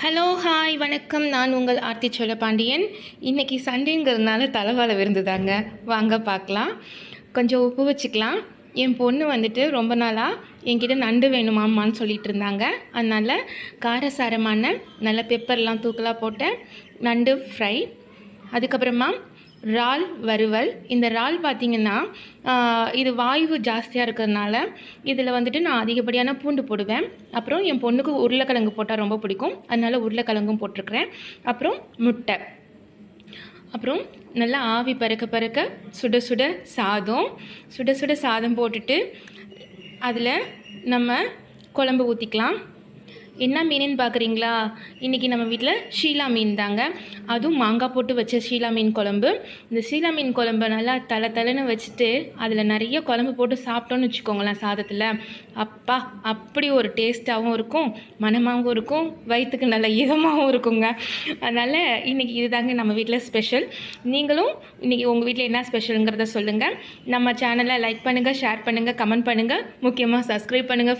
Hello hi வணக்கம். நான் உங்கள் ஆர்த்தி சோழபாண்டியன். இன்றைக்கி சண்டேங்கிறதுனால தலைவாழை விருந்து தாங்க. வாங்க பார்க்கலாம். கொஞ்சம் உப்பு வச்சுக்கலாம். என் பொண்ணு வந்துட்டு ரொம்ப நாளாக என்கிட்ட நண்டு வேணுமாம்மான்னு சொல்லிகிட்டு இருந்தாங்க. அதனால் காரசாரமான நல்ல பெப்பர்லாம் தூக்கலாக போட்ட நண்டு ஃப்ரை, அதுக்கப்புறமா இறால் வறுவல். இந்த இறால் பார்த்திங்கன்னா இது வாயு ஜாஸ்தியாக இருக்கிறதுனால இதில் வந்துட்டு நான் அதிகப்படியான பூண்டு போடுவேன். அப்புறம் என் பொண்ணுக்கு உருளைக்கிழங்கு போட்டால் ரொம்ப பிடிக்கும், அதனால் உருளைக்கிழங்கும் போட்டிருக்கிறேன். அப்புறம் முட்டை, அப்புறம் நல்லா ஆவி பறக்க பறக்க சுட சுட சாதம் போட்டுட்டு அதில் நம்ம குழம்பு ஊற்றிக்கலாம். என்ன மீனுன்னு பார்க்குறீங்களா? இன்றைக்கி நம்ம வீட்டில் ஷீலா மீன் தாங்க. அதுவும் மாங்காய் போட்டு வச்ச ஷீலா மீன் குழம்பு. இந்த ஷீலா மீன் குழம்பு நல்லா தலைன்னு வச்சுட்டு அதில் நிறைய குழம்பு போட்டு சாப்பிட்டோன்னு வச்சுக்கோங்களேன் சாதத்தில். அப்பா அப்படி ஒரு டேஸ்ட்டாகவும் இருக்கும், மணமாகவும் இருக்கும், வயிற்றுக்கு நல்ல இதமாகவும் இருக்குங்க. அதனால் இன்றைக்கி இது தாங்க நம்ம வீட்டில் ஸ்பெஷல். நீங்களும் இன்றைக்கி உங்கள் வீட்டில் என்ன ஸ்பெஷலுங்கிறத சொல்லுங்கள். நம்ம சேனலை லைக் பண்ணுங்கள், ஷேர் பண்ணுங்கள், கமெண்ட் பண்ணுங்கள், முக்கியமாக சப்ஸ்கிரைப் பண்ணுங்கள்.